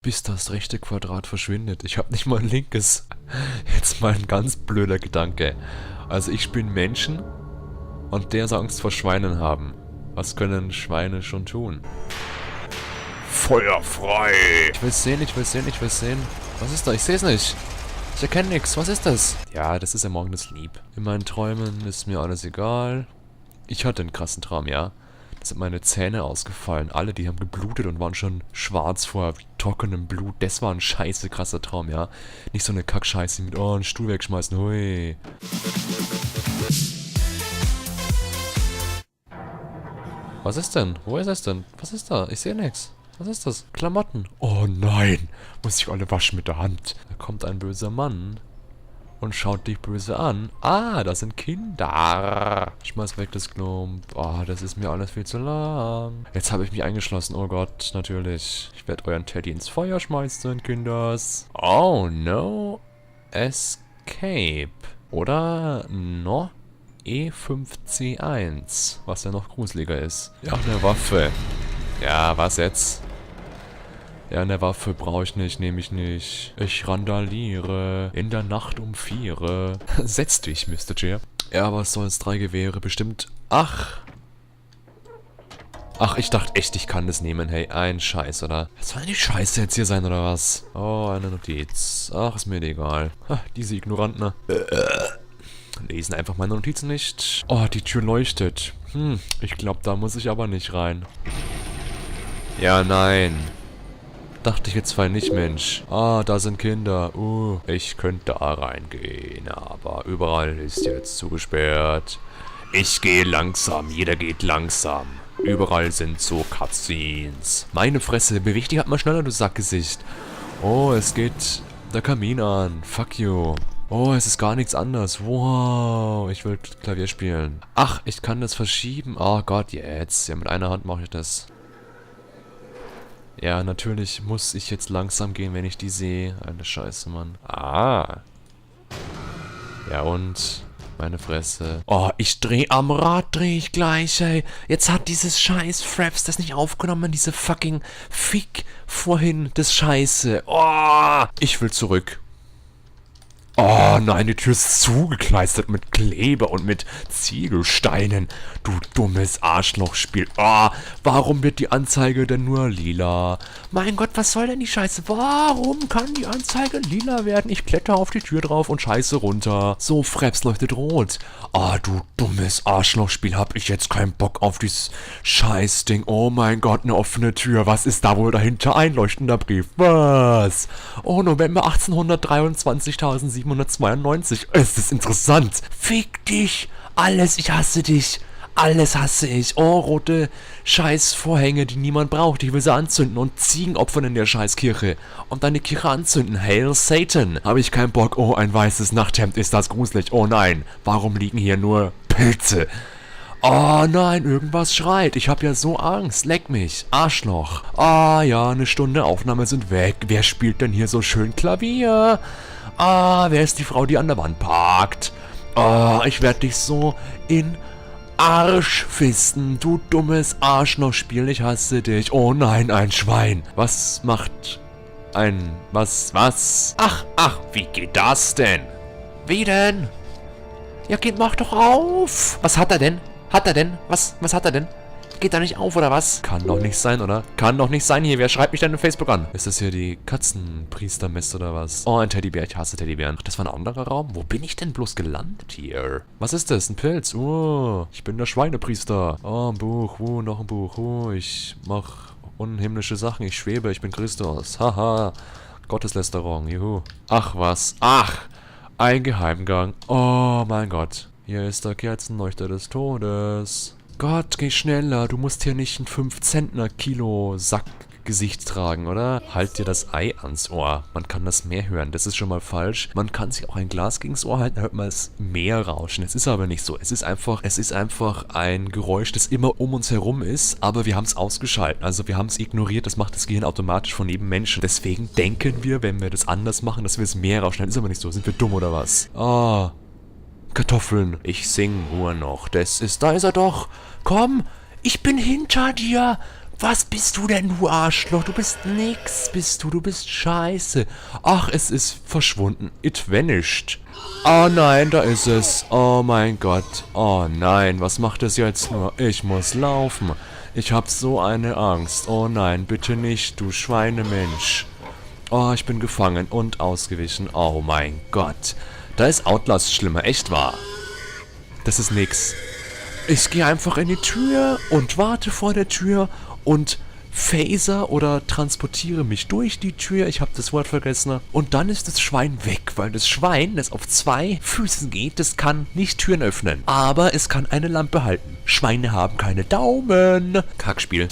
Bis das rechte Quadrat verschwindet. Ich habe nicht mal ein linkes. Jetzt mal ein ganz blöder Gedanke. Also ich bin Menschen und der soll Angst vor Schweinen haben. Was können Schweine schon tun? Feuer frei! Ich will's sehen, ich will's sehen, ich will's sehen. Was ist da? Ich seh's nicht. Ich erkenne nichts. Was ist das? Ja, das ist ermorgendes Lieb. In meinen Träumen ist mir alles egal. Ich hatte einen krassen Traum, ja. Da sind meine Zähne ausgefallen. Alle, die haben geblutet und waren schon schwarz vor trockenem Blut. Das war ein scheiße krasser Traum, ja. Nicht so eine Kackscheiße mit, oh, einen Stuhl wegschmeißen, hui. Was ist denn? Wo ist es denn? Was ist da? Ich sehe nichts. Was ist das? Klamotten. Oh nein. Muss ich alle waschen mit der Hand. Da kommt ein böser Mann und schaut dich böse an. Ah, das sind Kinder. Schmeiß weg das Klump. Oh, das ist mir alles viel zu lang. Jetzt habe ich mich eingeschlossen. Oh Gott, natürlich. Ich werde euren Teddy ins Feuer schmeißen, Kinders. Oh no. Escape. Oder no? E5C1. Was ja noch gruseliger ist. Ja, eine Waffe. Ja, was jetzt? Ja, eine Waffe brauche ich nicht, nehme ich nicht. Ich randaliere. In der Nacht um 4. Setz dich, Mr. Chair. Ja, was soll's? 3 Gewehre bestimmt. Ach. Ach, ich dachte echt, ich kann das nehmen. Hey, ein Scheiß, oder? Was soll denn die Scheiße jetzt hier sein, oder was? Oh, eine Notiz. Ach, ist mir egal. Ha, diese Ignoranten. Lesen einfach meine Notizen nicht. Oh, die Tür leuchtet. Ich glaube, da muss ich aber nicht rein. Ja, nein. Dachte ich jetzt zwar nicht, Mensch. Ah, da sind Kinder. Ich könnte da reingehen, aber überall ist jetzt zugesperrt. Ich gehe langsam, jeder geht langsam. Überall sind so Cutscenes. Meine Fresse, beweg dich halt mal schneller, du Sackgesicht. Oh, es geht der Kamin an. Fuck you. Oh, es ist gar nichts anderes. Wow, ich will Klavier spielen. Ach, ich kann das verschieben. Oh Gott, jetzt. Ja, mit einer Hand mache ich das. Ja, natürlich muss ich jetzt langsam gehen, wenn ich die sehe. Eine Scheiße, Mann. Ah. Ja, und? Meine Fresse. Oh, ich dreh am Rad, dreh ich gleich, ey. Jetzt hat dieses scheiß Fraps das nicht aufgenommen, diese fucking Fick vorhin, das Scheiße. Oh, ich will zurück. Oh nein, die Tür ist zugekleistert mit Kleber und mit Ziegelsteinen. Du dummes Arschlochspiel. Oh, warum wird die Anzeige denn nur lila? Mein Gott, was soll denn die Scheiße? Warum kann die Anzeige lila werden? Ich kletter auf die Tür drauf und scheiße runter. So, Fraps leuchtet rot. Ah, du dummes Arschlochspiel. Hab ich jetzt keinen Bock auf dieses Scheißding. Oh mein Gott, eine offene Tür. Was ist da wohl dahinter? Ein leuchtender Brief. Was? Oh, November 1823.792. Es ist interessant. Fick dich. Alles, ich hasse dich. Alles hasse ich. Oh, rote Scheißvorhänge, die niemand braucht. Ich will sie anzünden und Ziegen opfern in der Scheißkirche. Und deine Kirche anzünden. Hail Satan. Habe ich keinen Bock. Oh, ein weißes Nachthemd. Ist das gruselig? Oh nein. Warum liegen hier nur Pilze? Oh nein, irgendwas schreit. Ich hab ja so Angst. Leck mich. Arschloch. Ah ja, eine Stunde Aufnahme sind weg. Wer spielt denn hier so schön Klavier? Ah, wer ist die Frau, die an der Wand parkt? Ah, ich werd dich so in Arschfisten, du dummes Arschlochspiel, ich hasse dich. Oh nein, ein Schwein. Was macht ein... Was? Ach, wie geht das denn? Wie denn? Ja, Kind, mach doch auf. Was hat er denn? Was hat er denn? Geht da nicht auf, oder was? Kann doch nicht sein, oder? Kann doch nicht sein hier. Wer schreibt mich denn auf Facebook an? Ist das hier die Katzenpriestermesse oder was? Oh, ein Teddybär. Ich hasse Teddybären. Ach, das war ein anderer Raum? Wo bin ich denn bloß gelandet hier? Was ist das? Ein Pilz? Oh, ich bin der Schweinepriester. Oh, ein Buch. Noch ein Buch. Ich mach unhimmlische Sachen. Ich schwebe. Ich bin Christus. Haha. Gotteslästerung. Juhu. Ach, was? Ach, ein Geheimgang. Oh, mein Gott. Hier ist der Kerzenleuchter des Todes. Gott, geh schneller. Du musst hier nicht einen 5-Zentner-Kilo-Sackgesicht tragen, oder? Halt dir das Ei ans Ohr. Man kann das Meer hören. Das ist schon mal falsch. Man kann sich auch ein Glas gegens Ohr halten, dann hört man das Meer rauschen. Es ist aber nicht so. Es ist einfach ein Geräusch, das immer um uns herum ist, aber wir haben es ausgeschaltet. Also wir haben es ignoriert. Das macht das Gehirn automatisch von jedem Menschen. Deswegen denken wir, wenn wir das anders machen, dass wir das Meer rauschen. Das ist aber nicht so. Sind wir dumm oder was? Ah. Kartoffeln. Ich sing nur noch. Da ist er doch. Komm, ich bin hinter dir. Was bist du denn, du Arschloch? Du bist nix, bist du. Du bist scheiße. Ach, es ist verschwunden. It vanished. Oh nein, da ist es. Oh mein Gott. Oh nein, was macht es jetzt nur? Ich muss laufen. Ich hab so eine Angst. Oh nein, bitte nicht, du Schweinemensch. Oh, ich bin gefangen und ausgewichen. Oh mein Gott. Da ist Outlast schlimmer, echt wahr. Das ist nix. Ich gehe einfach in die Tür und warte vor der Tür und phaser oder transportiere mich durch die Tür. Ich habe das Wort vergessen. Und dann ist das Schwein weg, weil das Schwein, das auf 2 Füßen geht, das kann nicht Türen öffnen. Aber es kann eine Lampe halten. Schweine haben keine Daumen. Kackspiel.